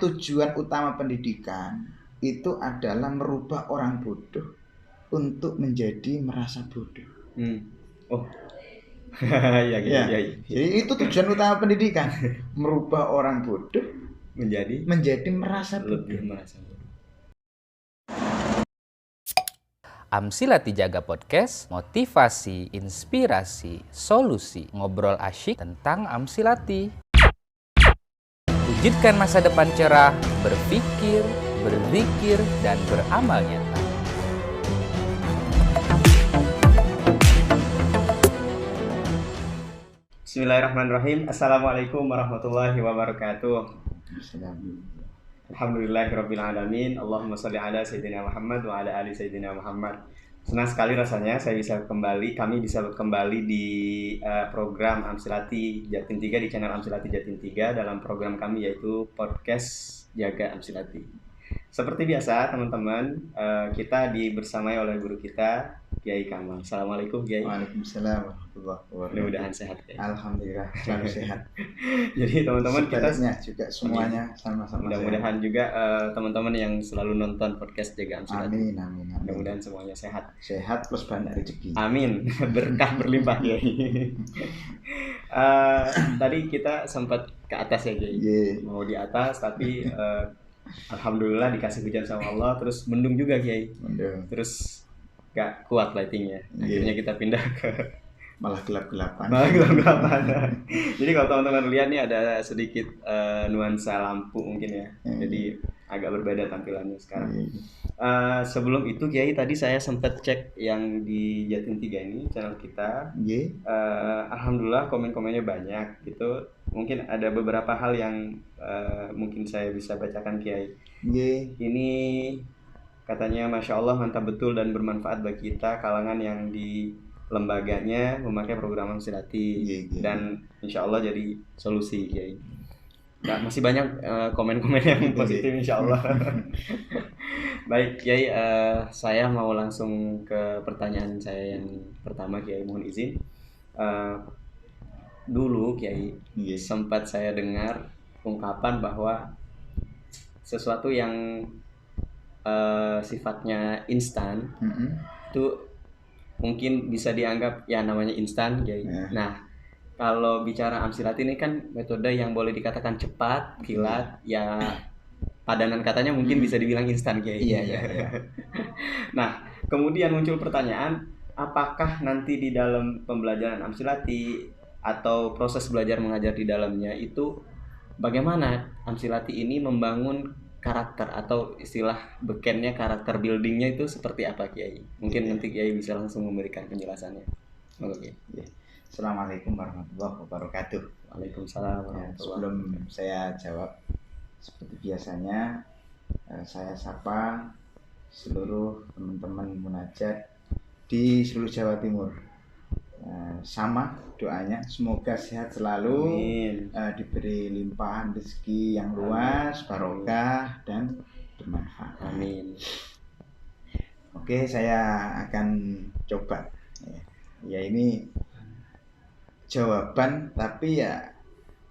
tujuan utama pendidikan itu adalah merubah orang bodoh untuk menjadi merasa bodoh. Oh, ya. Jadi itu tujuan utama pendidikan, merubah orang bodoh menjadi merasa bodoh. Amsilati Jaga Podcast, motivasi, inspirasi, solusi, ngobrol asyik tentang Amsilati. Wujudkan masa depan cerah, berpikir, berzikir, dan beramal nyata. Bismillahirrahmanirrahim. Assalamualaikum warahmatullahi wabarakatuh. Alhamdulillahirabbil alamin. Allahumma shalli ala sayyidina Muhammad wa ala ali sayyidina Muhammad. Senang sekali rasanya kami bisa kembali di program Amsilati Jatim 3 di channel Amsilati Jatim 3 dalam program kami yaitu podcast Jaga Amsilati. Seperti biasa teman-teman, kita dibersamai oleh guru kita Kiai Kamal. Assalamualaikum Kiai. Waalaikumsalam warahmatullahi wabarakatuh. Mudah-mudahan sehat Kiai. Alhamdulillah selalu sehat. Jadi teman-teman kita juga semuanya sama-sama. Mudah-mudahan sehat. Juga teman-teman yang selalu nonton podcast Jaga Amsilati. Amin. Mudah-mudahan semuanya sehat. Sehat plus banyak rezeki. Amin. Berkah berlimpah Kiai. Tadi kita sempat ke atas ya Kiai. Mau di atas tapi alhamdulillah dikasih hujan sama Allah, terus mendung juga Kiai. Terus gak kuat lightingnya. Akhirnya kita pindah ke malah gelap-gelapan. Jadi kalau teman-teman lihat nih ada sedikit nuansa lampu mungkin ya. Jadi agak berbeda tampilannya sekarang. Sebelum itu Kiai, tadi saya sempat cek yang di Jatim 3 ini channel kita. Alhamdulillah komen-komennya banyak gitu. Mungkin ada beberapa hal yang mungkin saya bisa bacakan Kiai. Ini katanya Masya Allah mantap betul dan bermanfaat bagi kita kalangan yang di lembaganya memakai program Amsilati dan Insya Allah jadi solusi Kiai. Nah, masih banyak komen-komen yang positif Insya Allah. Baik Kiai, saya mau langsung ke pertanyaan saya yang pertama Kiai, mohon izin. Dulu Kiai sempat saya dengar ungkapan bahwa sesuatu yang sifatnya instan itu mungkin bisa dianggap ya namanya instan Kiai. Nah, kalau bicara Amsilati ini kan metode yang boleh dikatakan cepat, kilat, ya padanan katanya mungkin bisa dibilang instan Kiai. Iya. Nah, kemudian muncul pertanyaan, apakah nanti di dalam pembelajaran Amsilati atau proses belajar mengajar di dalamnya itu bagaimana Amsilati ini membangun karakter atau istilah bekennya karakter buildingnya itu seperti apa Kiai? Mungkin nanti Kiai bisa langsung memberikan penjelasannya. Oke. Assalamualaikum warahmatullahi wabarakatuh. Waalaikumsalam warahmatullahi wabarakatuh. Sebelum saya jawab seperti biasanya, saya sapa seluruh teman-teman munajat di seluruh Jawa Timur. Sama doanya, semoga sehat selalu, diberi limpahan rezeki yang luas, barokah dan bermanfaat. Amin. Oke, saya akan coba. Ya ini jawaban, tapi ya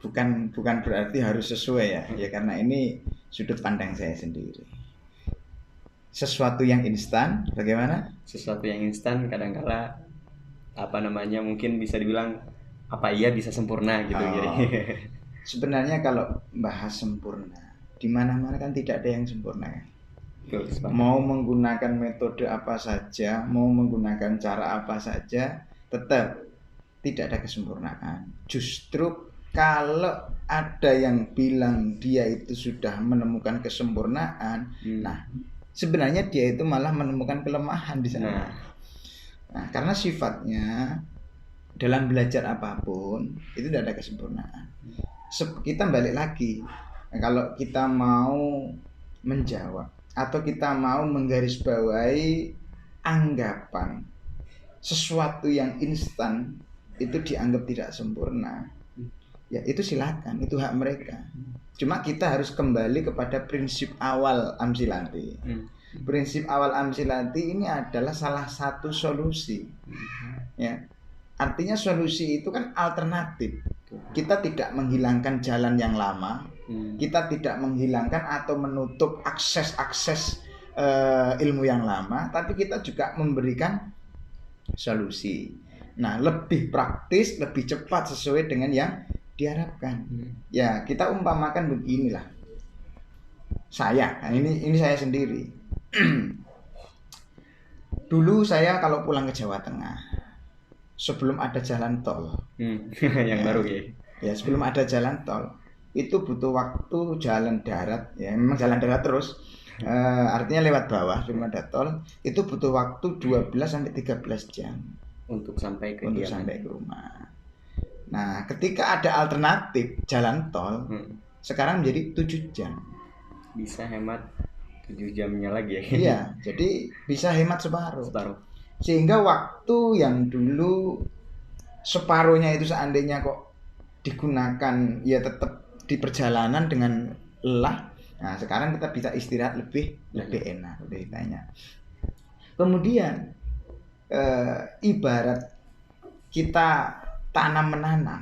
bukan berarti harus sesuai ya karena ini sudut pandang saya sendiri. Sesuatu yang instan, bagaimana? Sesuatu yang instan kadang-kala mungkin bisa dibilang bisa sempurna gitu. Sebenarnya kalau bahas sempurna, di mana-mana kan tidak ada yang sempurna kan. Mau menggunakan metode apa saja, mau menggunakan cara apa saja, tetap tidak ada kesempurnaan. Justru kalau ada yang bilang dia itu sudah menemukan kesempurnaan, nah sebenarnya dia itu malah menemukan kelemahan di sana. Nah, karena sifatnya dalam belajar apapun itu tidak ada kesempurnaan. Kita balik lagi, kalau kita mau menjawab atau kita mau menggarisbawahi anggapan sesuatu yang instan itu dianggap tidak sempurna, ya itu silakan, itu hak mereka. Cuma kita harus kembali kepada prinsip awal Amsilati. Prinsip awal Amsilati ini adalah salah satu solusi. Ya. Artinya solusi itu kan alternatif. Kita tidak menghilangkan jalan yang lama, Kita tidak menghilangkan atau menutup akses ilmu yang lama, tapi kita juga memberikan solusi. Nah, lebih praktis, lebih cepat sesuai dengan yang diharapkan. Ya, kita umpamakan beginilah. Ini saya sendiri. Dulu saya kalau pulang ke Jawa Tengah, sebelum ada jalan tol, yang baru ya sebelum ada jalan tol, itu butuh waktu jalan darat, ya memang jalan darat terus, artinya lewat bawah sebelum ada tol, itu butuh waktu 12 sampai 13 jam untuk sampai ke rumah. Nah, ketika ada alternatif jalan tol, sekarang menjadi 7 jam. Bisa hemat 7 jamnya lagi ya. Iya, jadi bisa hemat separuh. Sehingga waktu yang dulu separuhnya itu seandainya kok digunakan ya tetap di perjalanan dengan lelah. Nah, sekarang kita bisa istirahat lebih enak, lebih banyak. Kemudian ibarat kita tanam menanam.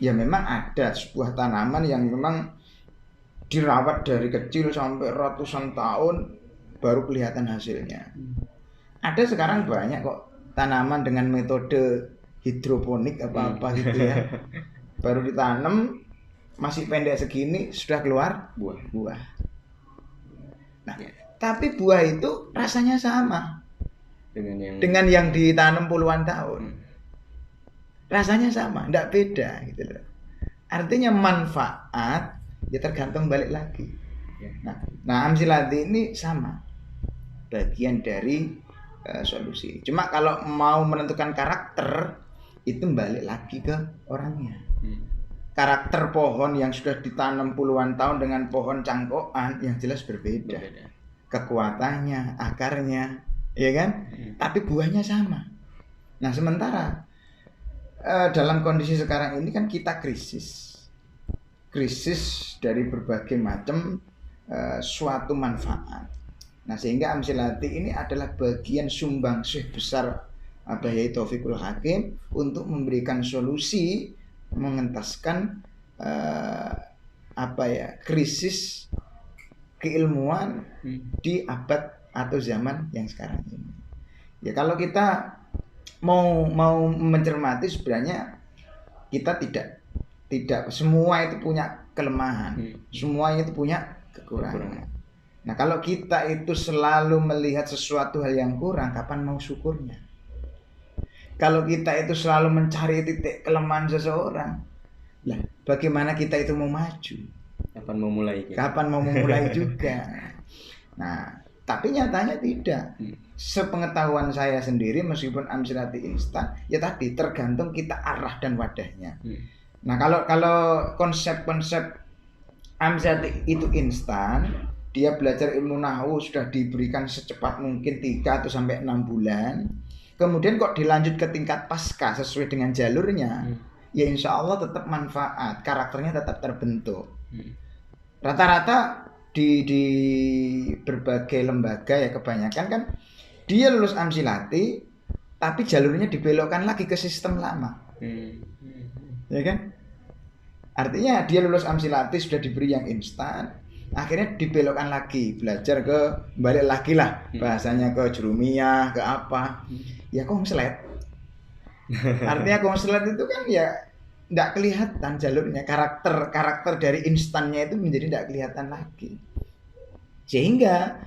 Ya memang ada sebuah tanaman yang memang dirawat dari kecil sampai ratusan tahun baru kelihatan hasilnya. Ada sekarang banyak kok tanaman dengan metode hidroponik apa-apa gitu ya. Baru ditanam masih pendek segini sudah keluar buah. Nah, tapi buah itu rasanya sama dengan yang ditanam puluhan tahun. Rasanya sama, enggak beda gitu loh. Artinya manfaat ya tergantung balik lagi. Nah, Amsilati ini sama, bagian dari solusi. Cuma kalau mau menentukan karakter itu balik lagi ke orangnya. Karakter pohon yang sudah ditanam puluhan tahun dengan pohon cangkokan yang jelas berbeda. Kekuatannya, akarnya, ya kan? Tapi buahnya sama. Nah, sementara dalam kondisi sekarang ini kan kita krisis dari berbagai macam suatu manfaat. Nah, sehingga Amsilati ini adalah bagian sumbangsih besar Yai Taufikul Hakim untuk memberikan solusi mengentaskan krisis keilmuan di abad atau zaman yang sekarang ini. Ya, kalau kita mau mencermati sebenarnya kita tidak semua itu punya kelemahan, semuanya itu punya kekurangan. Nah, kalau kita itu selalu melihat sesuatu hal yang kurang, kapan mau syukurnya? Kalau kita itu selalu mencari titik kelemahan seseorang, lah bagaimana kita itu mau maju? Kapan mau mulai? Kapan mau memulai juga? Nah, tapi nyatanya tidak. Sepengetahuan saya sendiri, meskipun Amsilati instan, ya tadi tergantung kita arah dan wadahnya. Nah, kalau konsep-konsep Amsilati itu instan, dia belajar ilmu nahwu sudah diberikan secepat mungkin 3 atau sampai 6 bulan. Kemudian kok dilanjut ke tingkat pasca sesuai dengan jalurnya, ya insya Allah tetap manfaat, karakternya tetap terbentuk. Rata-rata di berbagai lembaga ya kebanyakan kan dia lulus Amsilati, tapi jalurnya dibelokkan lagi ke sistem lama. Ya kan? Artinya dia lulus Amsilati sudah diberi yang instan, akhirnya dibelokkan lagi, belajar balik lagi lah bahasanya ke jurumiyah, ke apa. Ya konslet. Artinya konslet itu kan ya tidak kelihatan jalurnya, karakter dari instannya itu menjadi tidak kelihatan lagi. Sehingga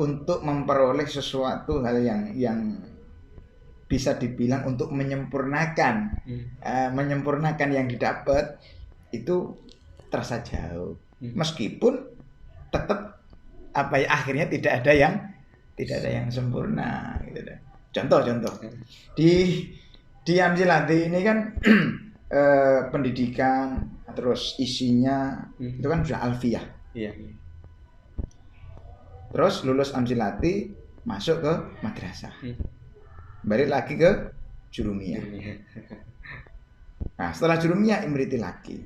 untuk memperoleh sesuatu hal yang bisa dibilang untuk menyempurnakan yang didapat itu terasa jauh. Meskipun tetap akhirnya tidak ada yang sempurna gitu. Contoh di Amsilati ini kan pendidikan terus isinya itu kan sudah alfiyah. Terus lulus Amsilati masuk ke madrasah. Balik lagi ke jurumiyah. Nah, setelah jurumiyah imriti lagi.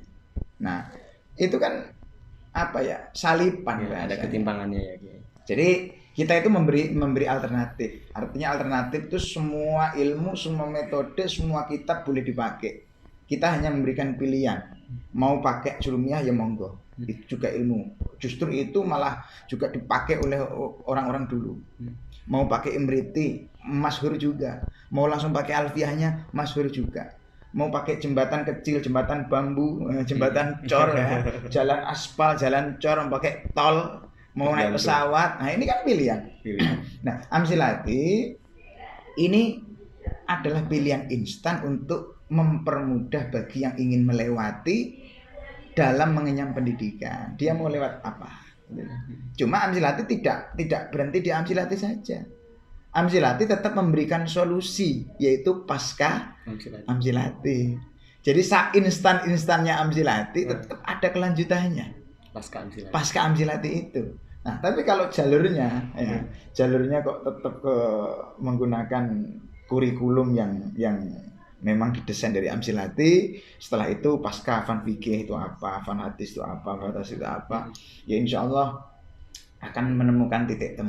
Nah, itu kan salipan ya, ada ketimpangannya ya. Jadi kita itu memberi alternatif. Artinya alternatif itu semua ilmu, semua metode, semua kitab boleh dipakai. Kita hanya memberikan pilihan. Mau pakai Jurumiyah ya monggo. Itu juga ilmu. Justru itu malah juga dipakai oleh orang-orang dulu. Mau pakai Imriti, masyhur juga. Mau langsung pakai Alfiyahnya, masyhur juga. Mau pakai jembatan kecil, jembatan bambu, jembatan cor, ya, jalan aspal, jalan cor, mau pakai tol, mau naik pesawat. Nah, ini kan pilihan. Nah, Amsilati ini adalah pilihan instan untuk mempermudah bagi yang ingin melewati dalam mengenyam pendidikan. Dia mau lewat apa? Cuma Amsilati tidak berhenti di Amsilati saja. Amsilati tetap memberikan solusi, yaitu pasca Amsilati. Jadi instan-instannya Amsilati tetap ada kelanjutannya. Pasca Amsilati itu. Nah, tapi kalau jalurnya, ya, jalurnya kok tetap menggunakan kurikulum yang memang didesain dari Amsilati. Setelah itu pasca Van Fikih itu apa, Van Hadis itu apa, Van Hadis itu apa, ya insya Allah akan menemukan titik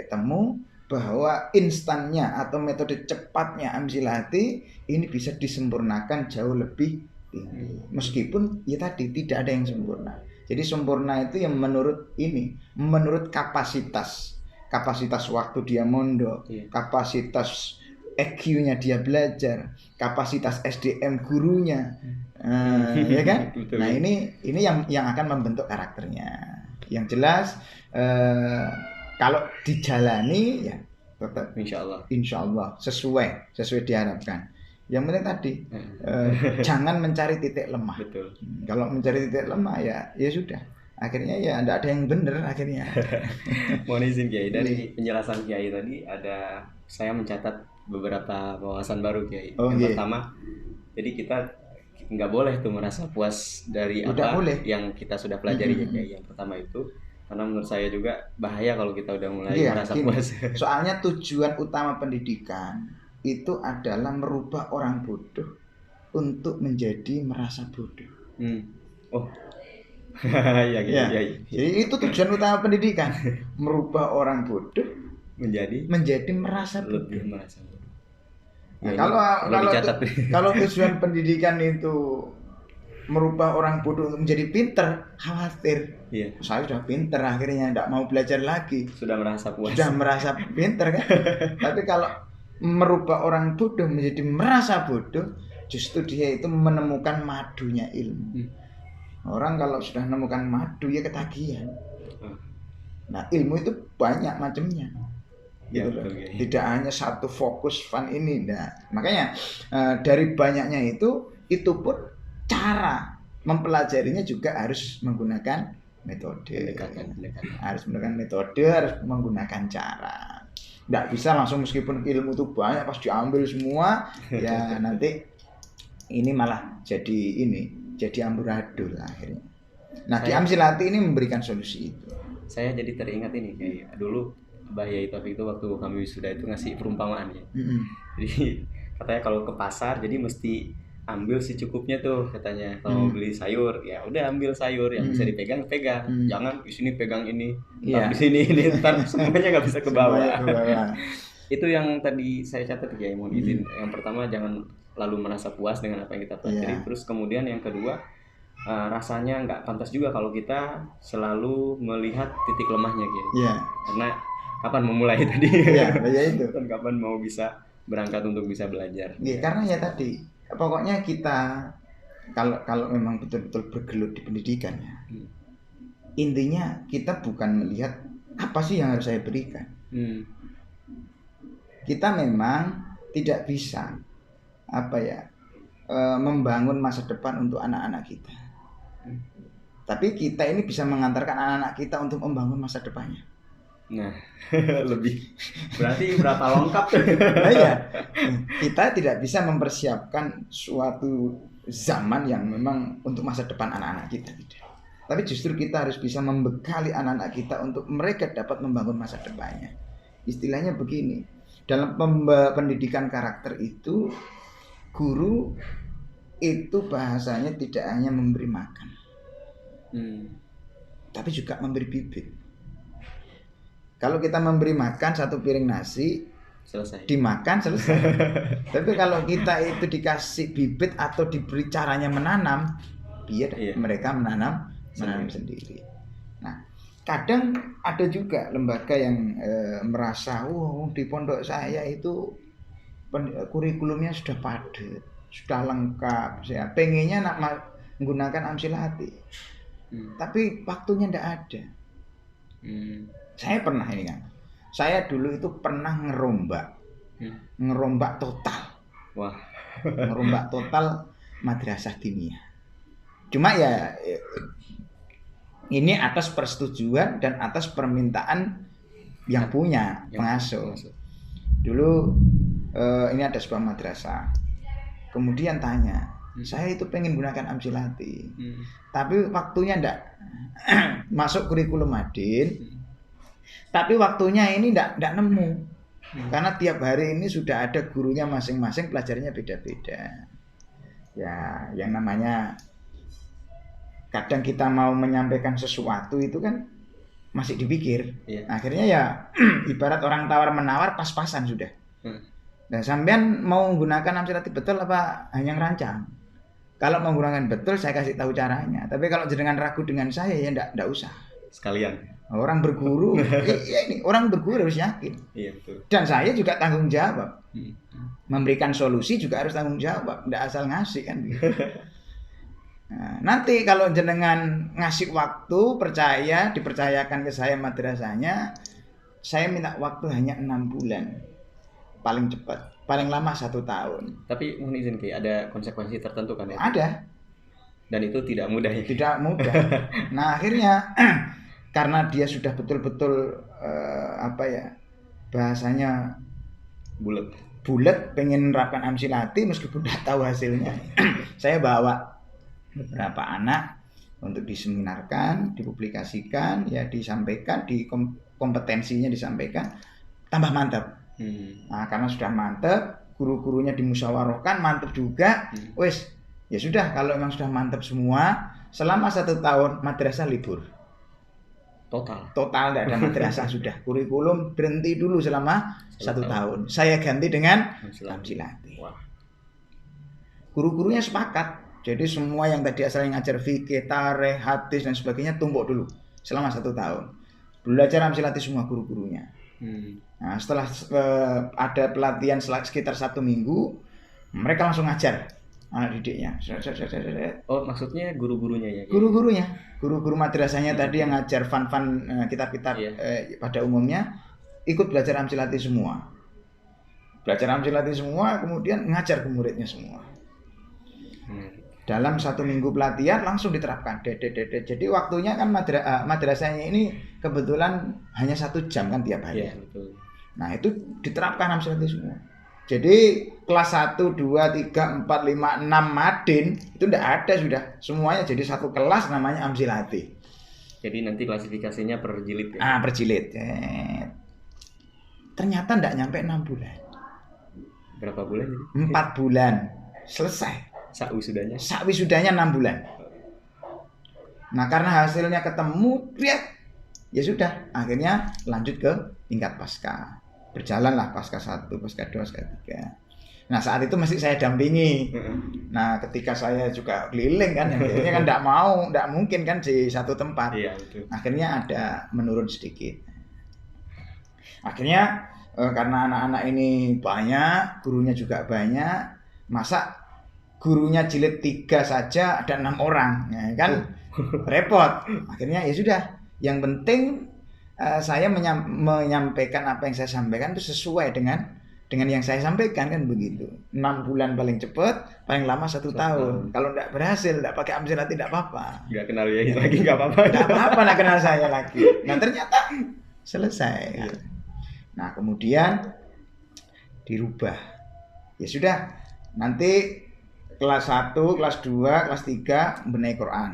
temu bahwa instannya atau metode cepatnya Amsilati ini bisa disempurnakan jauh lebih tinggi. Meskipun ya tadi tidak ada yang sempurna. Jadi sempurna itu yang menurut kapasitas waktu dia mondok, kapasitas EQ-nya dia belajar, kapasitas SDM gurunya, ya kan? Betul. Nah ini yang akan membentuk karakternya. Yang jelas kalau dijalani ya tetap insya Allah sesuai diharapkan. Yang penting tadi jangan mencari titik lemah. Betul. Kalau mencari titik lemah ya sudah. Akhirnya ya tidak ada yang benar akhirnya. Mohon izin Kiai, dari penjelasan Kiai tadi saya mencatat beberapa wawasan baru Kiai. Yang pertama, jadi kita nggak boleh tuh merasa puas dari yang kita sudah pelajari ya Kiai. Yang pertama itu, karena menurut saya juga bahaya kalau kita udah mulai merasa puas. Soalnya tujuan utama pendidikan itu adalah merubah orang bodoh untuk menjadi merasa bodoh. Oh. Ya. Jadi itu tujuan utama pendidikan, merubah orang bodoh menjadi merasa bodoh. Lebih merasa bodoh. Nah, kalau tujuan pendidikan itu merubah orang bodoh untuk menjadi pinter, khawatir. Saya sudah pinter akhirnya tidak mau belajar lagi. Sudah merasa puas. Sudah merasa pinter kan. Tapi kalau merubah orang bodoh menjadi merasa bodoh, justru dia itu menemukan madunya ilmu. Orang kalau sudah menemukan madu ya ketagihan. Nah ilmu itu banyak macamnya. Gitu loh. Tidak hanya satu fokus fan ini. Nah, makanya dari banyaknya itu pun cara mempelajarinya juga harus menggunakan metode. Harus menggunakan metode, harus menggunakan cara. Nggak bisa langsung meskipun ilmu itu banyak pas diambil semua ya nanti ini malah jadi amburadul akhirnya. Nah di Amsilati ini memberikan solusi itu. Saya jadi teringat ini kayak dulu Mbah Yai Taufik itu waktu kami wisuda itu ngasih perumpamaan ya. Jadi katanya kalau ke pasar jadi mesti ambil secukupnya tuh katanya. Kalau mau beli sayur ya udah ambil sayur yang bisa dipegang. Jangan di sini pegang ini, di sini ntar semuanya nggak bisa ke bawah. Itu yang tadi saya catat ya, mohon izin. Yang pertama jangan lalu merasa puas dengan apa yang kita pelajari. Terus kemudian yang kedua rasanya nggak pantas juga kalau kita selalu melihat titik lemahnya gitu. Karena kapan memulai tadi? Itu. Dan kapan mau bisa berangkat untuk bisa belajar? Karena ya tadi. Pokoknya kita kalau memang betul-betul bergelut di pendidikan ya, intinya kita bukan melihat apa sih yang harus saya berikan. Kita memang tidak bisa membangun masa depan untuk anak-anak kita. Tapi kita ini bisa mengantarkan anak-anak kita untuk membangun masa depannya. Nah, lebih berarti berapa lengkap tuh? Kita tidak bisa mempersiapkan suatu zaman yang memang untuk masa depan anak-anak kita tidak. Tapi justru kita harus bisa membekali anak-anak kita untuk mereka dapat membangun masa depannya. Istilahnya begini, dalam pendidikan karakter itu guru itu bahasanya tidak hanya memberi makan, tapi juga memberi bibit. Kalau kita memberi makan satu piring nasi, selesai. Dimakan selesai. Tapi kalau kita itu dikasih bibit atau diberi caranya menanam, biar mereka menanam sendiri. Nah, kadang ada juga lembaga yang merasa, di pondok saya itu kurikulumnya sudah padat, sudah lengkap, saya pengennya menggunakan Amsilati, tapi waktunya tidak ada. Saya pernah ini kan, saya dulu itu pernah ngerombak total. Wah. Ngerombak total madrasah diniyah. Cuma ya ini atas persetujuan dan atas permintaan yang punya pengasuh. Dulu ini ada sebuah madrasah. Kemudian tanya, saya itu pengen gunakan Amsilati, tapi waktunya ndak masuk kurikulum Madin. Tapi waktunya ini ndak nemu, karena tiap hari ini sudah ada gurunya masing-masing, pelajarannya beda-beda. Ya, yang namanya kadang kita mau menyampaikan sesuatu itu kan masih dipikir. Akhirnya ya ibarat orang tawar-menawar, pas-pasan sudah. Dan sampean mau menggunakan Amsilati betul apa hanya ngerancang? Kalau mau menggunakan betul saya kasih tahu caranya. Tapi kalau jenengan ragu dengan saya ya ndak usah. Sekalian. Orang berguru, ini orang berguru harus yakin. Iya, betul. Dan saya juga tanggung jawab. Memberikan solusi juga harus tanggung jawab, ndak asal ngasih kan gitu. Nah, nanti kalau jenengan ngasih waktu, dipercayakan ke saya madrasahnya, saya minta waktu hanya 6 bulan. Paling cepat, paling lama 1 tahun. Tapi mohon izin Ki, ada konsekuensi tertentu kan ya? Ada. Dan itu tidak mudah ya? Tidak mudah. Nah, akhirnya karena dia sudah betul-betul bahasanya bulat, pengen menerapkan Amsilati meskipun tidak tahu hasilnya. Saya bawa beberapa anak untuk diseminarkan, dipublikasikan, ya disampaikan, kompetensinya disampaikan, tambah mantap. Nah, karena sudah mantap, guru-gurunya dimusyawarahkan, mantap juga. Wes, ya sudah, kalau memang sudah mantap semua, selama 1 tahun madrasah libur. Total tidak ada madrasah sudah. Kurikulum berhenti dulu selama 1 tahun. Saya ganti dengan Amsilati. Guru-gurunya sepakat. Jadi semua yang tadi asalnya ngajar fikih, tarikh, hadis dan sebagainya tumpuk dulu selama 1 tahun. Belajar Amsilati semua guru-gurunya. Nah, setelah ada pelatihan sekitar 1 minggu, mereka langsung ngajar anak didiknya. Oh, maksudnya guru-gurunya ya? Guru-guru madrasahnya tadi yang ngajar fan-fan kitab-kitab pada umumnya ikut belajar Amsilati semua. Kemudian ngajar ke muridnya semua. Dalam 1 minggu pelatihan langsung diterapkan. Jadi waktunya kan madrasahnya ini kebetulan hanya 1 jam kan tiap hari. Iya, betul. Nah, itu diterapkan Amsilati semua. Jadi kelas 1, 2, 3, 4, 5, 6 Madin itu tidak ada sudah. Semuanya jadi 1 kelas namanya Amsilati. Jadi nanti klasifikasinya per jilid ya? Per jilid. Ternyata tidak nyampe 6 bulan. Berapa bulan jadi? 4 bulan. Selesai. Sak wisudanya 6 bulan. Nah, karena hasilnya ketemu, ya sudah. Akhirnya lanjut ke tingkat pasca. Berjalanlah pasca 1, pasca 2, pasca 3. Nah, saat itu masih saya dampingi. Nah, ketika saya juga keliling kan, akhirnya kan tidak mungkin kan di satu tempat. Iya, betul. Akhirnya ada menurun sedikit. Akhirnya karena anak-anak ini banyak, gurunya juga banyak, masa gurunya jilid 3 saja ada 6 orang, ya kan? Repot. Akhirnya ya sudah, yang penting saya menyampaikan apa yang saya sampaikan itu sesuai dengan yang saya sampaikan kan begitu. 6 bulan paling cepat, paling lama 1 tahun. Kalau tidak berhasil, tidak pakai Amsilati tidak apa-apa. Nggak kenal ya lagi nggak apa-apa. Tidak apa-apa nak kenal saya lagi. Nah, ternyata selesai. Nah, kemudian dirubah. Ya sudah, nanti kelas 1, kelas 2, kelas 3 benahi Quran.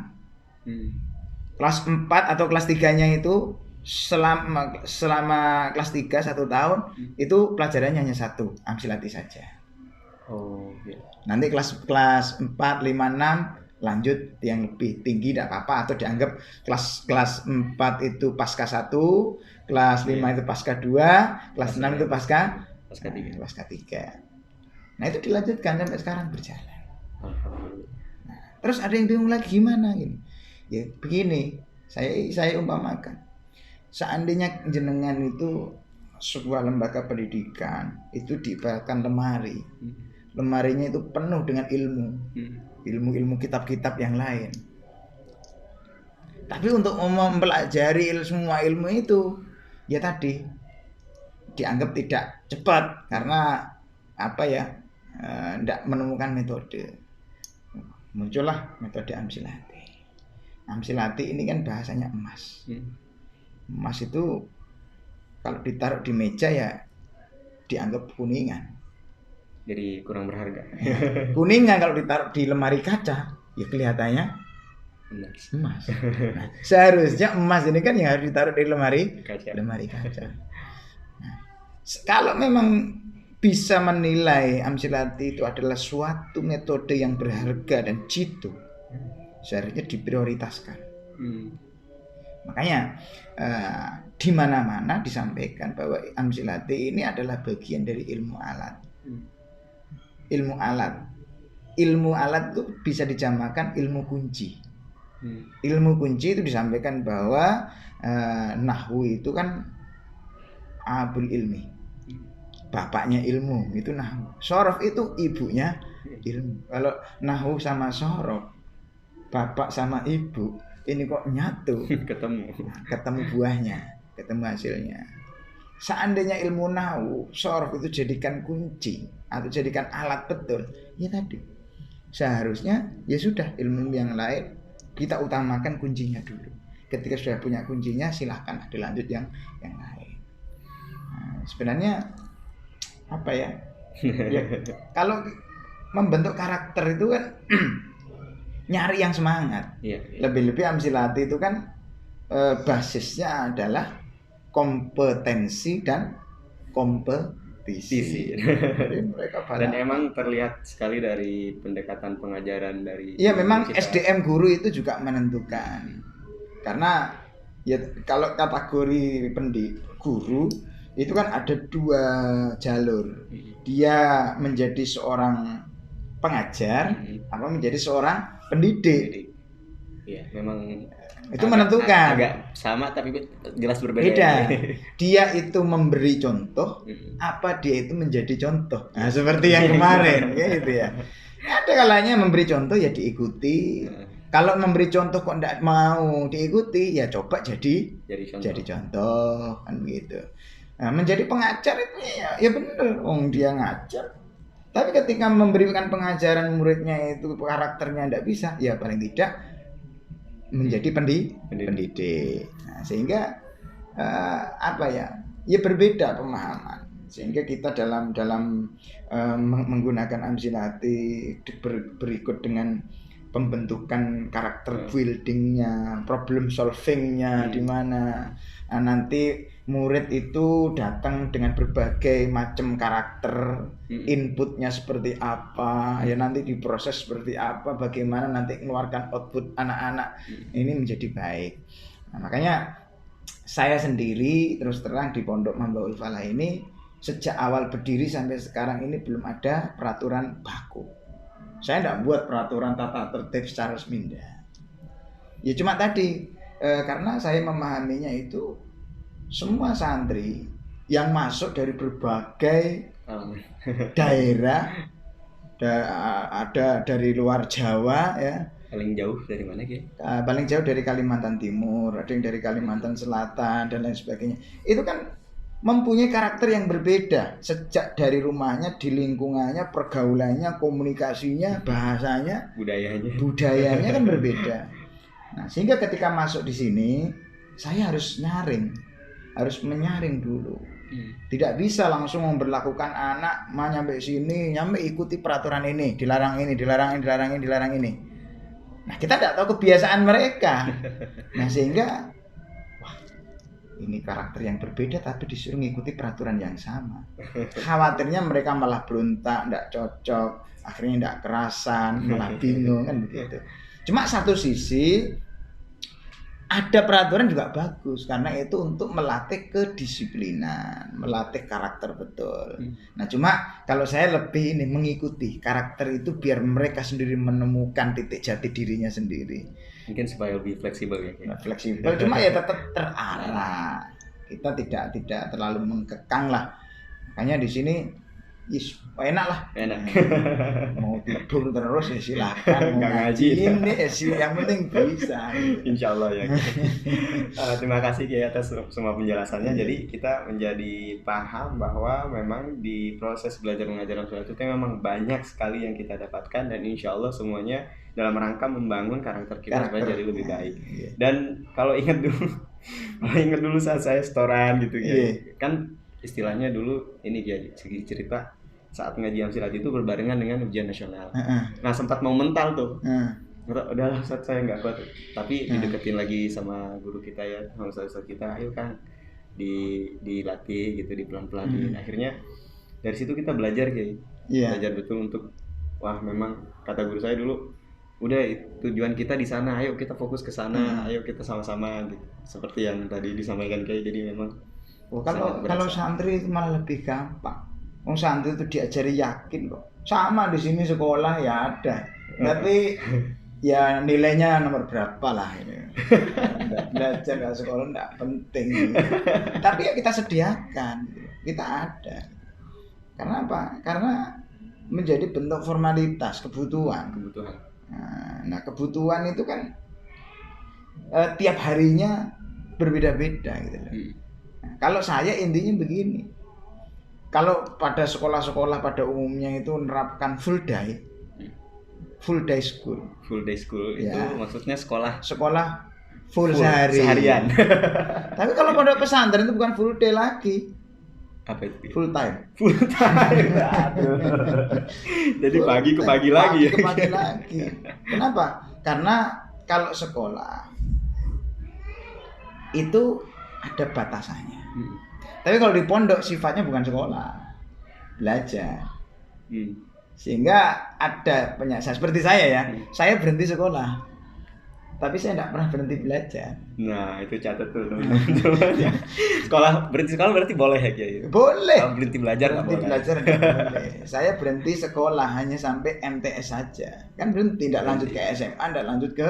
Kelas 4 atau kelas 3-nya itu selama kelas 3 1 tahun itu pelajarannya hanya 1, Amsilati saja. Oh, iya. Nanti kelas 4, 5, 6 lanjut yang lebih tinggi tidak apa-apa, atau dianggap kelas 4 itu pasca 1, kelas 5 itu pasca 2, kelas 6 itu pasca Pasca 3. Nah itu dilanjutkan sampai sekarang berjalan. Nah, terus ada yang bingung lagi gimana gini? Ya begini, saya umpamakan, seandainya jenengan itu sebuah lembaga pendidikan itu diibaratkan lemari, lemarinya itu penuh dengan ilmu kitab-kitab yang lain. Tapi untuk mempelajari semua ilmu itu, ya tadi dianggap tidak cepat karena tidak menemukan metode. Muncullah metode Amsilati. Amsilati ini kan bahasanya emas. Emas itu kalau ditaruh di meja ya dianggap kuningan. Jadi kurang berharga. Kuningan kalau ditaruh di lemari kaca ya kelihatannya emas. Nah, seharusnya emas ini kan yang harus ditaruh di lemari kaca. Nah, kalau memang bisa menilai Amsilati itu adalah suatu metode yang berharga dan jitu, seharusnya diprioritaskan. Makanya di mana-mana disampaikan bahwa Amsilati ini adalah bagian dari ilmu alat. Ilmu alat itu bisa dijamakan ilmu kunci. Ilmu kunci itu disampaikan bahwa nahwu itu kan abul ilmi, bapaknya ilmu, itu nahwu. Shorof itu ibunya ilmu. Kalau nahwu sama shorof, bapak sama ibu, ini kok nyatu, ketemu buahnya, ketemu hasilnya. Seandainya ilmu nahwu, shorof itu jadikan kunci atau jadikan alat betul, ya tadi seharusnya ya sudah ilmu yang lain kita utamakan kuncinya dulu. Ketika sudah punya kuncinya, silahkan dilanjut yang lain. Nah, sebenarnya ya kalau membentuk karakter itu kan nyari yang semangat. Lebih-lebih Amsilati itu kan basisnya adalah kompetensi dan kompetisi. Jadi mereka dan emang terlihat sekali dari pendekatan pengajaran dari. Iya, memang kita. SDM guru itu juga menentukan. Karena ya kalau kategori guru itu kan ada 2 jalur. Dia menjadi seorang pengajar apa menjadi seorang pendidik. Iya, memang itu menentukan. Agak sama tapi jelas berbeda. Beda. Dia itu memberi contoh apa dia itu menjadi contoh. Nah, seperti yang kemarin gitu ya. Ada kalanya memberi contoh ya diikuti. Kalau memberi contoh kok tidak mau diikuti ya coba jadi contoh kan begitu. Nah, menjadi pengajar itu ya benar, dia ngajar. Tapi ketika memberikan pengajaran muridnya itu karakternya tidak bisa, ya paling tidak menjadi pendidik. Nah, sehingga ya berbeda pemahaman. Sehingga kita dalam menggunakan Amsilati berikut dengan pembentukan karakter buildingnya, problem solvingnya di mana nanti murid itu datang dengan berbagai macam karakter, inputnya seperti apa, ya nanti diproses seperti apa, bagaimana nanti mengeluarkan output anak-anak ini menjadi baik. Nah, makanya saya sendiri terus terang di Pondok Mambaul Falah ini sejak awal berdiri sampai sekarang ini belum ada peraturan baku. Saya tidak buat peraturan tata tertib secara resmi. Ya cuma tadi karena saya memahaminya itu semua santri yang masuk dari berbagai daerah, ada dari luar Jawa ya. Paling jauh dari mana Ki? Paling jauh dari Kalimantan Timur, ada yang dari Kalimantan Selatan dan lain sebagainya. Itu kan mempunyai karakter yang berbeda sejak dari rumahnya, di lingkungannya, pergaulannya, komunikasinya, bahasanya, budayanya kan berbeda. Nah, sehingga ketika masuk di sini saya harus menyaring dulu. Tidak bisa langsung memberlakukan anak nyampe sini, nyampe ikuti peraturan ini, dilarang ini. Nah, kita tidak tahu kebiasaan mereka. Nah, sehingga ini karakter yang berbeda tapi disuruh mengikuti peraturan yang sama. Khawatirnya mereka malah berontak, tidak cocok, akhirnya tidak kerasan, malah bingung kan begitu. Cuma satu sisi ada peraturan juga bagus karena itu untuk melatih kedisiplinan, melatih karakter betul. Nah cuma kalau saya lebih ini mengikuti karakter itu biar mereka sendiri menemukan titik jati dirinya sendiri. Mungkin supaya lebih fleksibel ya. Nah, fleksibel cuma ya tetap terarah. Kita tidak terlalu mengkekang lah. Makanya di sini enak lah. Enak. Mau tidur terus ya silakan. Nggak ngaji. Ini yang penting bisa. Insya Allah ya. Terima kasih Kiai atas semua penjelasannya. Jadi kita menjadi paham bahwa memang di proses belajar mengajar sholat itu memang banyak sekali yang kita dapatkan dan insya Allah semuanya dalam rangka membangun karakter kita supaya jadi lebih baik. Dan kalau ingat dulu saat saya setoran gitu ya, kan istilahnya dulu ini dia segi cerita saat ngaji silat itu berbarengan dengan ujian nasional. Nah sempat mau mental tuh. Udahlah saat saya nggak kuat. Tapi dideketin lagi sama guru kita ya, sama ustaz kita, ayo kan dilatih gitu, dipelan-pelanin. Akhirnya dari situ kita belajar kayak, belajar betul untuk wah memang kata guru saya dulu, udah tujuan kita di sana, ayo kita fokus ke sana, ayo kita sama-sama gitu. Seperti yang tadi disampaikan kayak, jadi memang kalau santri itu malah lebih gampang. Santri itu diajari yakin kok. Sama di sini sekolah ya ada. Tapi ya nilainya nomor berapa lah ini. Belajar ke sekolah enggak penting. Tapi ya kita sediakan, kita ada. Karena apa? Karena menjadi bentuk formalitas, kebutuhan. Nah, kebutuhan itu kan tiap harinya berbeda-beda gitu loh. Nah, kalau saya intinya begini. Kalau pada sekolah-sekolah pada umumnya itu menerapkan full day school. Full day school itu maksudnya sekolah full seharian. Tapi kalau pada pesantren itu bukan full day lagi. Apa itu? Full time. Aduh. Jadi pagi ke pagi lagi. Kenapa? Karena kalau sekolah itu ada batasannya. Tapi kalau di pondok sifatnya bukan sekolah, belajar. Sehingga ada penyakit seperti saya ya, saya berhenti sekolah, tapi saya tidak pernah berhenti belajar. Nah itu catat tuh teman-teman. Berhenti sekolah berarti boleh ya Kiai? Boleh. Kalau berhenti belajar nggak boleh. Belajar nggak boleh. Saya berhenti sekolah hanya sampai MTS saja, kan berhenti, tidak lanjut ke SMA, tidak lanjut ke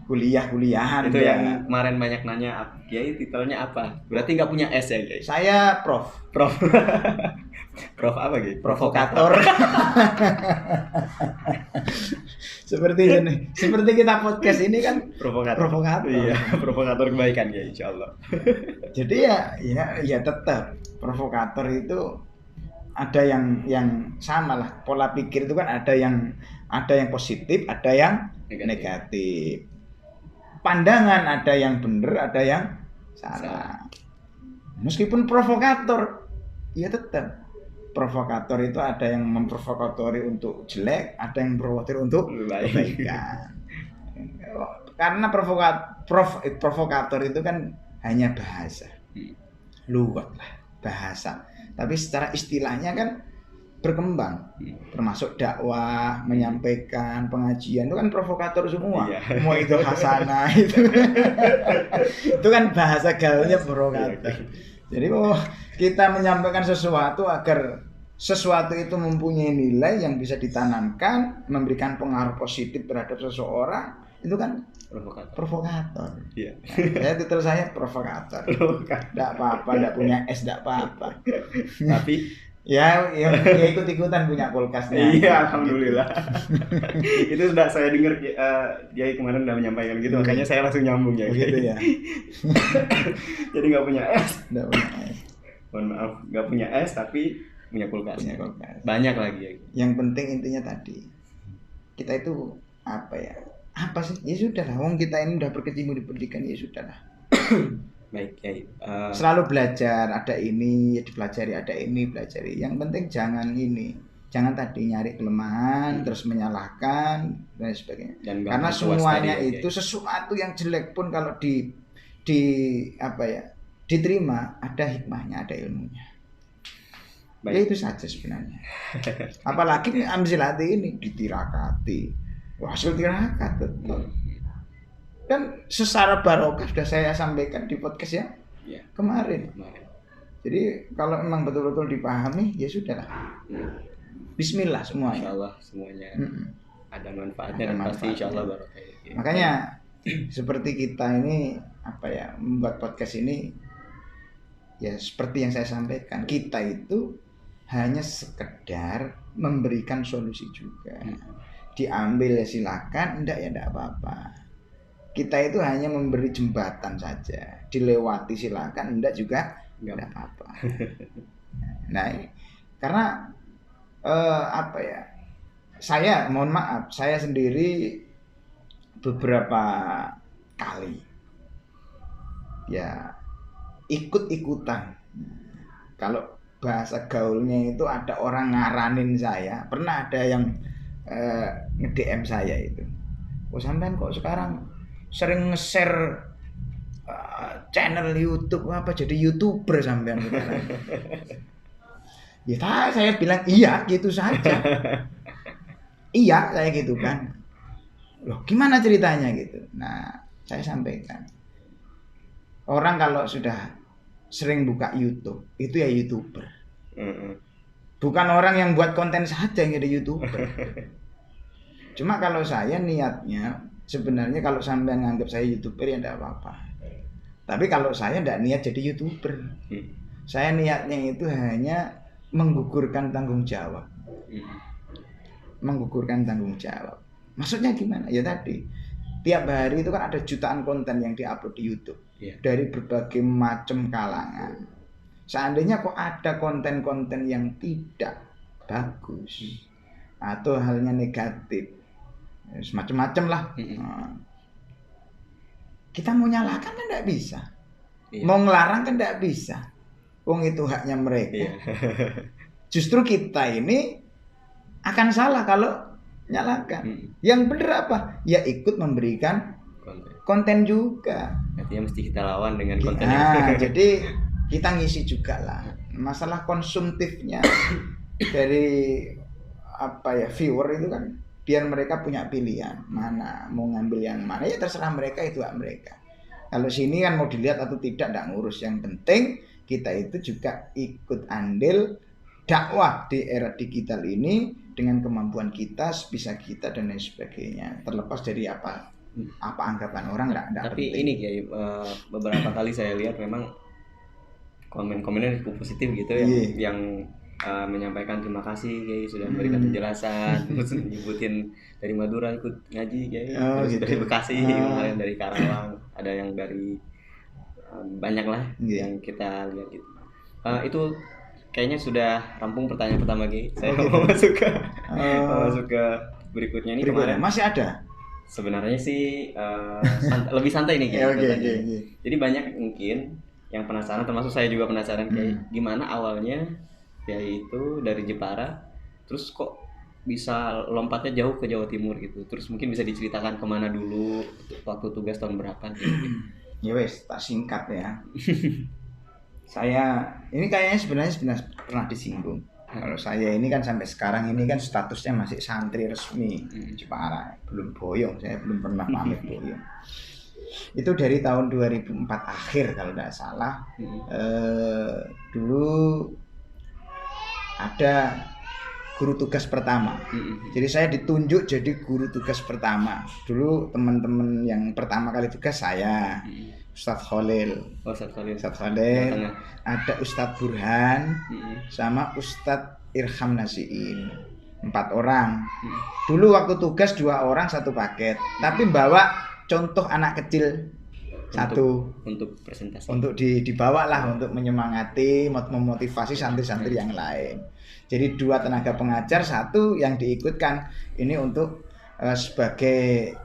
kuliahan. Itu yang kemarin banyak nanya, Kiai titelnya apa? Berarti nggak punya S ya Kiai? Saya Prof. Prof apa Kiai? Provokator. Seperti ini. Seperti kita podcast ini kan provokator. Iya, provokator kebaikan ya insyaallah. Jadi ya tetap provokator itu ada yang sama lah. Pola pikir itu kan ada yang positif, ada yang negatif. Pandangan ada yang benar, ada yang salah. Meskipun provokator, ya tetap provokator itu ada yang memprovokatori untuk jelek, ada yang memprovokatori untuk kebaikan. Karena provokator itu kan hanya bahasa, luwak lah bahasa. Tapi secara istilahnya kan berkembang, termasuk dakwah, menyampaikan, pengajian itu kan provokator semua. Mau itu hasanah itu kan bahasa gaulnya provokator. Jadi kita menyampaikan sesuatu agar sesuatu itu mempunyai nilai yang bisa ditanamkan, memberikan pengaruh positif terhadap seseorang, itu kan provokator. Iya. Nah, titel saya provokator. Tidak apa-apa, tidak punya S, tidak apa-apa. Tapi ya ikut-ikutan punya kulkasnya. Iya, alhamdulillah. Itu sudah saya dengar dia kemarin udah menyampaikan gitu, makanya saya langsung nyambung ya. Gitu ya. Jadi nggak punya S. Nggak punya S. Mohon maaf, nggak punya S tapi punya kulkas. Banyak lagi ya. Yang penting intinya tadi, kita itu apa ya? Apa sih? Ya sudah lah, wong kita ini udah berkecimpung di pendidikan, ya sudah lah. Baik, ya. Selalu belajar, ada ini ya dipelajari, ada ini pelajari. Yang penting jangan tadi nyari kelemahan terus menyalahkan dan sebagainya. Karena semuanya tadi, itu sesuatu yang jelek pun kalau diterima ada hikmahnya, ada ilmunya. Baik. Ya itu saja sebenarnya. Apalagi amsil hati ini ditirakati. Wah, hasil tirakat betul. Dan secara barokah sudah saya sampaikan di podcast ya kemarin. Jadi kalau memang betul-betul dipahami ya sudahlah. Bismillah semuanya. Insyaallah semuanya ada manfaatnya dan pasti insyaallah barokah. Makanya seperti kita ini membuat podcast ini ya seperti yang saya sampaikan, kita itu hanya sekedar memberikan solusi juga. Diambil ya silakan, enggak ya enggak apa-apa. Kita itu hanya memberi jembatan saja, dilewati silakan, enggak juga enggak apa-apa. Nah, karena saya mohon maaf, saya sendiri beberapa kali ya ikut-ikutan. Kalau bahasa gaulnya itu ada orang ngaranin saya, pernah ada yang nge-DM saya itu. Oh sampean kok sekarang sering nge-share channel YouTube apa jadi YouTuber sampean sekarang. Ya saya bilang iya gitu saja. Iya saya gitu kan. Loh gimana ceritanya gitu. Nah saya sampaikan. Orang kalau sudah sering buka YouTube itu ya YouTuber. Bukan orang yang buat konten saja yang jadi YouTuber. Cuma kalau saya niatnya sebenarnya kalau sampai nganggap saya YouTuber ya enggak apa-apa. Tapi kalau saya enggak niat jadi YouTuber. Saya niatnya itu hanya menggugurkan tanggung jawab. Menggugurkan tanggung jawab. Maksudnya gimana? Ya tadi tiap hari itu kan ada jutaan konten yang diupload di YouTube dari berbagai macam kalangan. Seandainya kok ada konten-konten yang tidak bagus atau halnya negatif, semacam-macam lah. Kita mau nyalakan kan tidak bisa, mau ngelarang kan tidak bisa. Wong itu haknya mereka. Justru kita ini akan salah kalau nyalakan. Yang benar apa? Ya ikut memberikan konten juga. Artinya mesti kita lawan dengan konten. Jadi kita ngisi juga lah. Masalah konsumtifnya dari viewer itu kan biar mereka punya pilihan mana mau ngambil yang mana ya terserah mereka, itu hak mereka. Kalau sini kan mau dilihat atau tidak ngurus, yang penting kita itu juga ikut andil dakwah di era digital ini dengan kemampuan kita, sebisa kita dan lain sebagainya. Terlepas dari apa anggapan orang enggak tapi penting. Ini Kiai, beberapa kali saya lihat memang komen-komennya positif gitu yang menyampaikan terima kasih Kiai sudah memberikan penjelasan, terus nyebutin dari Madura ikut ngaji Kiai, terus gitu. Dari Bekasi, kemarin dari Karawang, ada yang dari banyak lah yang kita lihat gitu. Itu kayaknya sudah rampung pertanyaan pertama Kiai. Saya mau masuk ke berikutnya ini. Kemarin masih ada. Sebenarnya sih lebih santai nih Kiai. Jadi banyak mungkin yang penasaran, termasuk saya juga penasaran Kiai, gimana awalnya Kiai itu dari Jepara terus kok bisa lompatnya jauh ke Jawa Timur gitu. Terus mungkin bisa diceritakan kemana dulu, waktu tugas tahun berapa gitu. Ya wes, tak singkat ya. Saya ini kayaknya sebenarnya pernah disinggung. Kalau saya ini kan sampai sekarang ini kan statusnya masih santri resmi Jepara, belum boyong, saya belum pernah pamit boyong. Itu dari tahun 2004 akhir kalau tidak salah. Dulu ada guru tugas pertama. Jadi saya ditunjuk jadi guru tugas pertama. Dulu teman-teman yang pertama kali tugas saya, Ustadz Khalil. Ustadz Khalil. Ada Ustadz Burhan sama Ustadz Irham Nasiin. 4 orang. Dulu waktu tugas 2 orang 1 paket, tapi bawa contoh anak kecil untuk presentasi. Untuk dibawa lah untuk menyemangati, memotivasi santri-santri yang lain. Jadi 2 tenaga pengajar, 1 yang diikutkan ini untuk sebagai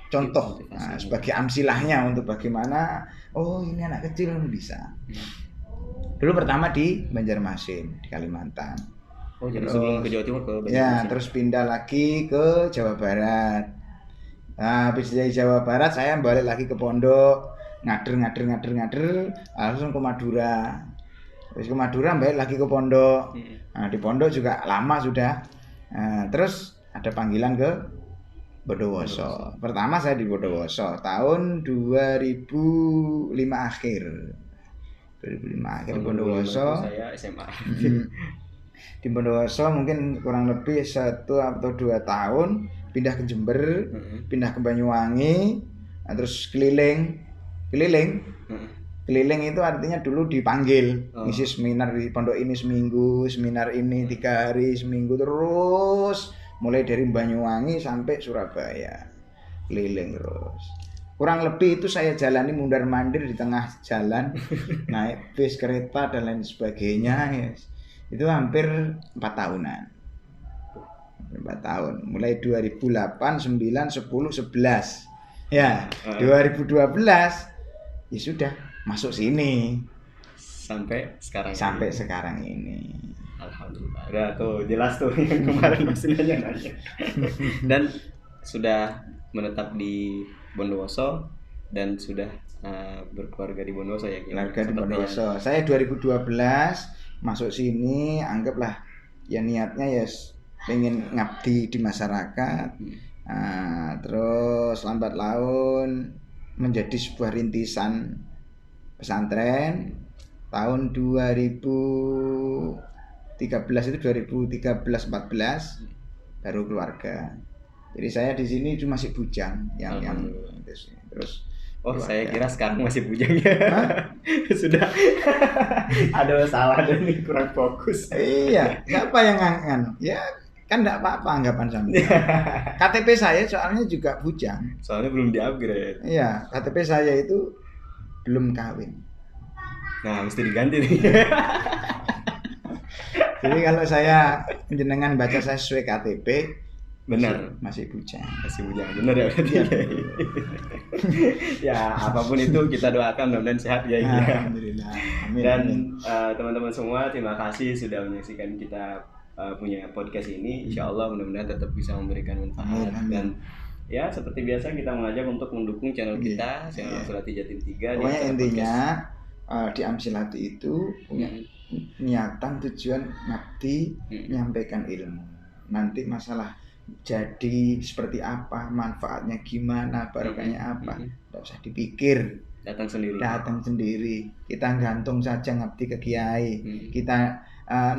contoh, sebagai amsilahnya untuk bagaimana ini anak kecil bisa. Dulu pertama di Banjarmasin di Kalimantan. Jadi sebelum ke Jawa Timur ke Banjarmasin. Ya, terus pindah lagi ke Jawa Barat. Nah, habis dari Jawa Barat saya balik lagi ke pondok, ngader, langsung ke Madura. Habis ke Madura balik lagi ke pondok. Nah, di pondok juga lama sudah. Terus ada panggilan ke Bondowoso. Pertama saya di Bondowoso tahun 2005 akhir. 2005 akhir Bondowoso. Saya SMA. Di Bondowoso mungkin kurang lebih 1 atau 2 tahun, pindah ke Jember, pindah ke Banyuwangi, terus keliling. Keliling itu artinya dulu dipanggil ngisi seminar di pondok ini seminggu, seminar ini 3 hari seminggu, terus mulai dari Banyuwangi sampai Surabaya, keliling terus. Kurang lebih itu saya jalani mundar-mandir di tengah jalan, naik bis, kereta dan lain sebagainya, yes. Itu hampir 4 tahunan. 4 tahun, mulai 2008, 9, 10, 11. Ya, 2012 ya sudah masuk sini sampai sekarang ini. Alhamdulillah. Udah tuh jelas tuh yang kemarin masih nanya. Dan sudah menetap di Bondowoso dan sudah berkeluarga di Bondowoso ya. Keluarga di Bondowoso. Saya 2012 masuk sini, anggaplah ya niatnya ya pengen ngabdi di masyarakat. Terus lambat laun menjadi sebuah rintisan pesantren tahun 2013 itu 2013-14 baru keluarga. Jadi saya di sini cuma masih bujang yang terus. Oh, keluarga. Saya kira sekarang masih bujang ya. Sudah ada salah dan ini kurang fokus. Iya, siapa yang ngangan? Ya kan enggak apa-apa anggapan sampean. KTP saya soalnya juga bujang. Soalnya belum di-upgrade. Iya, KTP saya itu belum kawin. Nah, mesti diganti nih. Jadi kalau saya jenengan baca saya sesuai KTP, benar, masih bujang. Masih bujang. Benar ya berarti. Ya, apapun itu kita doakan mudah-mudahan sehat ya. Alhamdulillah. Amin. Dan teman-teman semua terima kasih sudah menyaksikan kita punya podcast ini. Insyaallah mudah-mudahan tetap bisa memberikan manfaat. Amin. Dan ya seperti biasa kita mengajak untuk mendukung channel kita, channel Amsilati Jatim 3. Pokoknya intinya di Amsilati itu punya niatan tujuan ngabdi menyampaikan ilmu. Nanti masalah jadi seperti apa, manfaatnya gimana, barokahnya apa, tidak usah dipikir. Datang sendiri. Kita gantung saja ngabdi ke kiai. Kita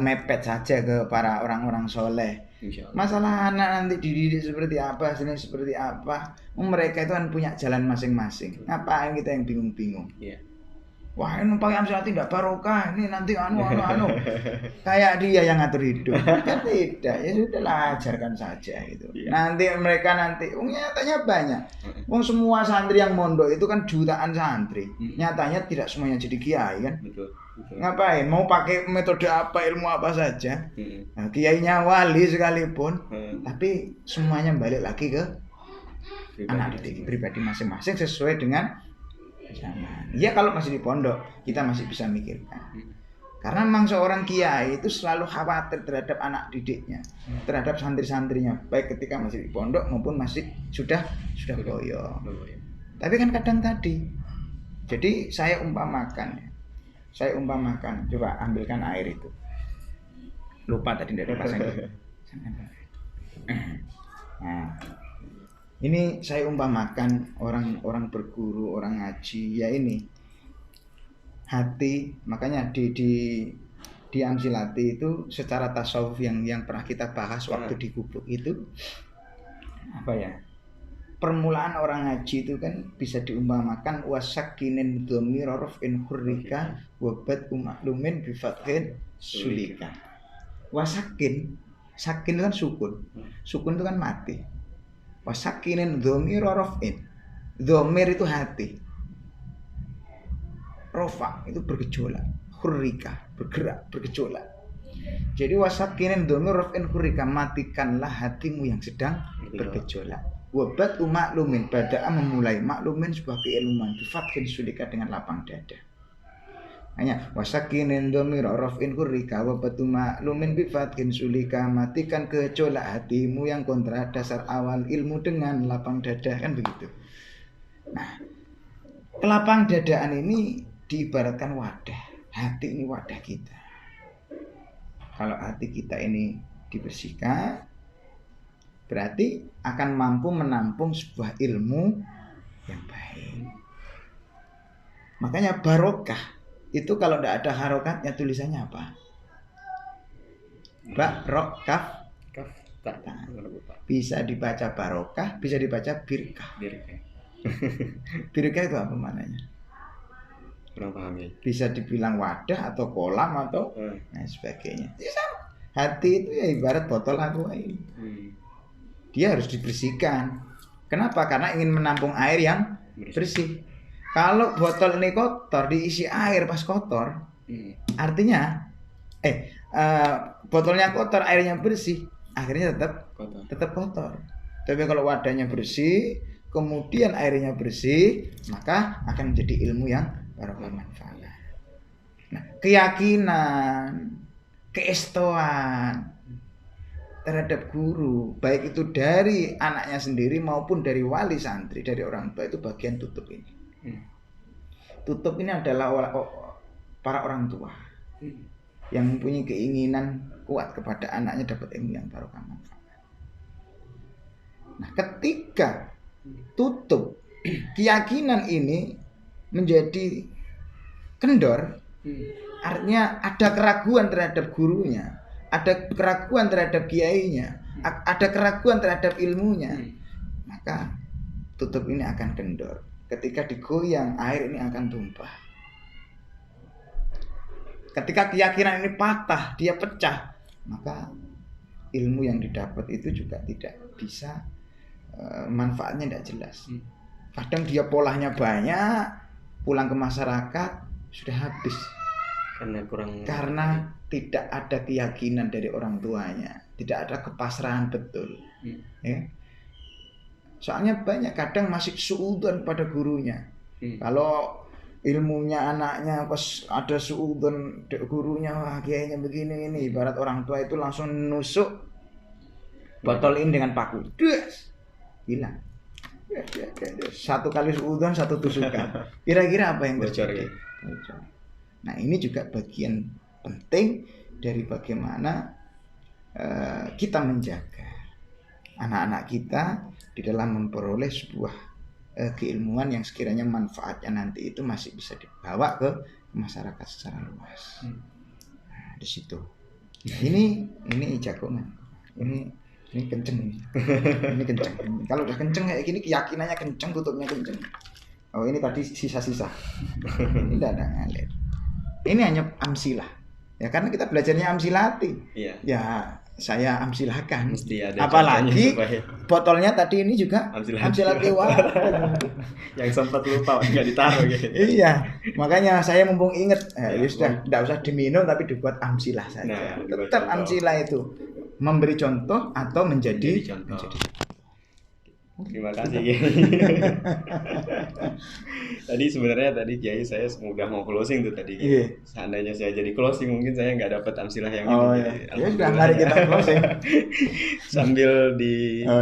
mepet saja ke para orang-orang soleh. Masalah anak nanti dididik seperti apa, sini seperti apa, mereka itu kan punya jalan masing-masing. Ngapain kita yang bingung-bingung? Wah, ini pakai Amsilati tidak barokah, ini nanti anu. Kayak dia yang ngatur hidup. Kan tidak, ya sudahlah ajarkan saja gitu. Nanti mereka nyatanya banyak. Semua santri yang mondok itu kan jutaan santri. Nyatanya tidak semuanya jadi kiai kan? Betul. Ngapain? Mau pakai metode apa, ilmu apa saja? Nah, kiainya wali sekalipun, tapi semuanya balik lagi ke anak didik pribadi masing-masing sesuai dengan zaman. Ya kalau masih di pondok kita masih bisa mikirkan. Karena memang seorang kiai itu selalu khawatir terhadap anak didiknya, terhadap santri-santrinya, baik ketika masih di pondok maupun masih sudah boyo. Tapi kan kadang tadi. Jadi saya umpamakan, coba ambilkan air itu. Lupa tadi tidak ada pasang. Nah, ini saya umpamakan orang berguru, orang ngaji, ya ini hati. Makanya di Amsilati itu secara tasawuf yang pernah kita bahas waktu di Gubuk itu apa ya? Permulaan orang ngaji itu kan bisa diumpamakan wasakinin dhamir raf'in hurrika wabat maklumin bifathin sulika. Wasakin itu kan sukun itu kan mati. Wasakinin dhamir raf'in, dhamir itu hati, rofa itu bergejolak, hurrika bergerak bergejolak. Jadi wasakinin dhamir raf'in hurrika, matikanlah hatimu yang sedang bergejolak. Wabat maklumin, bada'a memulai, maklumin sebuah keilmuan, bifathin sulika dengan lapang dada. Hanya wasakinin dhamir raf'in hurrika wabatu maklumin bifathin sulika, matikan gejolak hatimu yang kontra dasar awal ilmu dengan lapang dada, kan begitu. Nah, kelapang dadaan ini diibaratkan wadah. Hati ini wadah kita. Kalau hati kita ini dibersihkan, berarti akan mampu menampung sebuah ilmu yang baik. Makanya barokah itu kalau tidak ada harokatnya tulisannya apa? Barokah. Bisa dibaca barokah, bisa dibaca birkah. Birkah itu apa maknanya? Kurang paham ya. Bisa dibilang wadah atau kolam atau sebagainya. Ya sama. Hati itu ya ibarat botol aqua ini. Dia harus dibersihkan. Kenapa? Karena ingin menampung air yang bersih. Kalau botol ini kotor, diisi air pas kotor, artinya botolnya kotor, airnya bersih, akhirnya tetap kotor. Tapi kalau wadahnya bersih, kemudian airnya bersih, maka akan menjadi ilmu yang bermanfaat. Nah, keyakinan, keistoan terhadap guru, baik itu dari anaknya sendiri maupun dari wali santri, dari orang tua, itu bagian tutup ini. Tutup ini adalah para orang tua yang mempunyai keinginan kuat kepada anaknya dapat ilmu yang barokah manfaat. Nah, ketika tutup keyakinan ini menjadi kendor, artinya ada keraguan terhadap gurunya, ada keraguan terhadap kiainya, ada keraguan terhadap ilmunya, maka tutup ini akan kendor. Ketika digoyang, air ini akan tumpah. Ketika keyakinan ini patah, dia pecah, maka ilmu yang didapat itu juga tidak bisa, manfaatnya tidak jelas. Kadang dia polanya banyak, pulang ke masyarakat sudah habis. Karena tidak ada keyakinan dari orang tuanya, tidak ada kepasrahan betul. Ya. Soalnya banyak kadang masih suudzon pada gurunya. Kalau ilmunya anaknya pas ada suudzon gurunya, wah kiainya begini ini, ibarat orang tua itu langsung nusuk botol ini dengan paku, hilang. Satu kali suudzon, satu tusukan. Kira-kira apa yang terjadi? Nah, ini juga bagian penting dari bagaimana kita menjaga anak-anak kita di dalam memperoleh sebuah keilmuan yang sekiranya manfaatnya nanti itu masih bisa dibawa ke masyarakat secara luas. Nah, di situ. Ini jagongan. Ini kenceng nih. Ini kenceng. Kalau udah kenceng kayak gini, keyakinannya kenceng, tutupnya kenceng. Oh, ini tadi sisa-sisa. Ini tidak ada ngalir. Ini hanya amsilah. Ya, karena kita belajarnya amsilati. Iya. Ya, saya amsilahkan. Mesti ada. Apalagi botolnya tadi ini juga amsilati yang sempat lupa nggak ditaruh gitu. Iya, makanya saya mumpung inget, sudah tidak usah diminum tapi dibuat amsilah saja. Tetap amsilah itu memberi contoh atau menjadi contoh. Terima kasih Tadi sebenarnya Kiai saya udah mau closing tuh tadi. Seandainya saya jadi closing mungkin saya nggak dapat amsilah yang ini. Ya sudah, mari kita closing. Sambil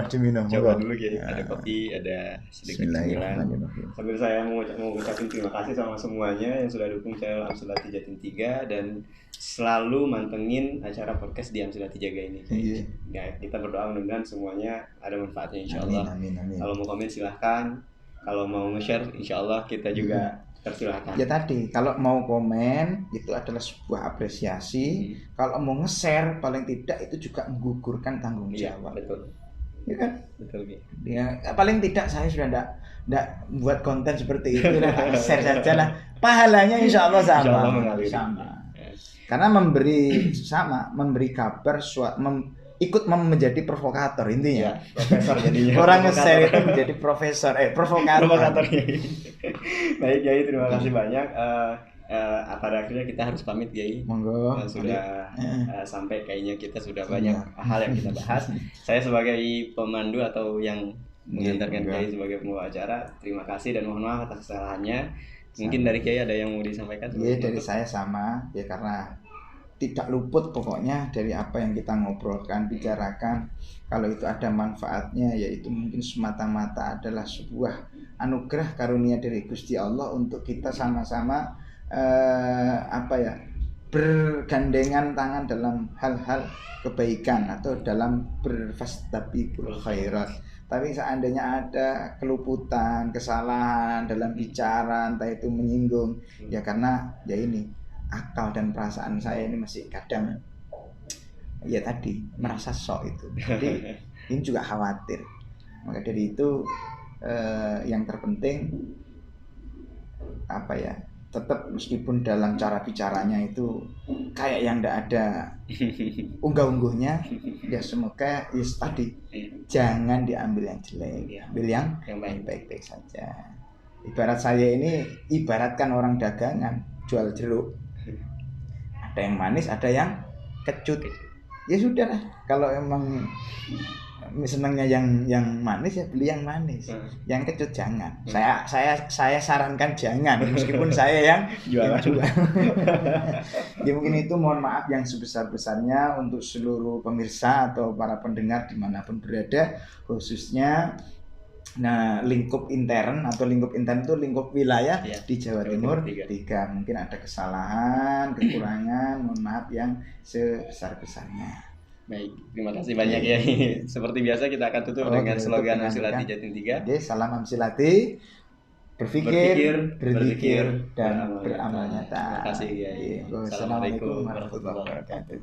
diminum. Coba dulu Kiai. Ada kopi, ada sedikit cemilan. Sambil saya mau ucapin terima kasih sama semuanya yang sudah dukung channel Amsilati Jatim 3 dan selalu mantengin acara podcast di Amsilati Jaga ini. Ya, kita berdoa mudah-mudahan semuanya ada manfaatnya insyaallah. Amin. Kalau mau komen silahkan, kalau mau nge-share insyaallah kita juga tersilahkan. Ya tadi, kalau mau komen itu adalah sebuah apresiasi. Kalau mau nge-share paling tidak itu juga menggugurkan tanggung jawab. Iya, betul. Ya kan? Betul. Ya, paling tidak saya sudah enggak buat konten seperti itu, share saja lah. Pahalanya insyaallah sama. Karena memberi kabar ikut menjadi provokator intinya. Profesor jadinya. Orang nge-share itu menjadi provokator. Baik Kiai, terima kasih banyak. Pada akhirnya kita harus pamit Kiai. Monggo. Sudah sampai kayaknya kita sudah banyak hal yang kita bahas. Saya sebagai pemandu atau yang mengantarkan Kiai sebagai pembawa acara, terima kasih dan mohon maaf atas kesalahannya. Mungkin dari Kiai ada yang mau disampaikan? Iya, dari saya sama ya, karena tidak luput pokoknya dari apa yang kita ngobrolkan, bicarakan. Kalau itu ada manfaatnya, yaitu mungkin semata-mata adalah sebuah anugerah karunia dari Gusti Allah untuk kita sama-sama bergandengan tangan dalam hal-hal kebaikan atau dalam berfastabiqul khairat. Tapi seandainya ada keluputan, kesalahan dalam bicara, entah itu menyinggung, ya karena ya ini akal dan perasaan saya ini masih kadang ya tadi merasa sok itu. Jadi ini juga khawatir. Maka dari itu yang terpenting apa ya? Tetap meskipun dalam cara bicaranya itu kayak yang ndak ada unggah-ungguhnya, ya semoga tadi jangan diambil yang jelek, ambil yang baik-baik saja. Ibarat saya ini ibaratkan orang dagangan jual jeruk, ada yang manis, ada yang kecut. Ya sudah lah, kalau emang senangnya yang manis ya beli yang manis, yang kecut jangan. Saya sarankan jangan, meskipun saya yang jual. Ya mungkin itu, mohon maaf yang sebesar-besarnya untuk seluruh pemirsa atau para pendengar dimanapun berada, khususnya lingkup intern itu lingkup wilayah di Jawa Timur 3. Mungkin ada kesalahan, kekurangan, mohon maaf yang sebesar-besarnya. Baik, terima kasih banyak ya. Seperti biasa kita akan tutup dengan slogan Amsilati Jatim 3. Oke, salam Amsilati. Berpikir, berzikir, dan beramal nyata. Terima kasih ya. Wassalamualaikum warahmatullahi wabarakatuh.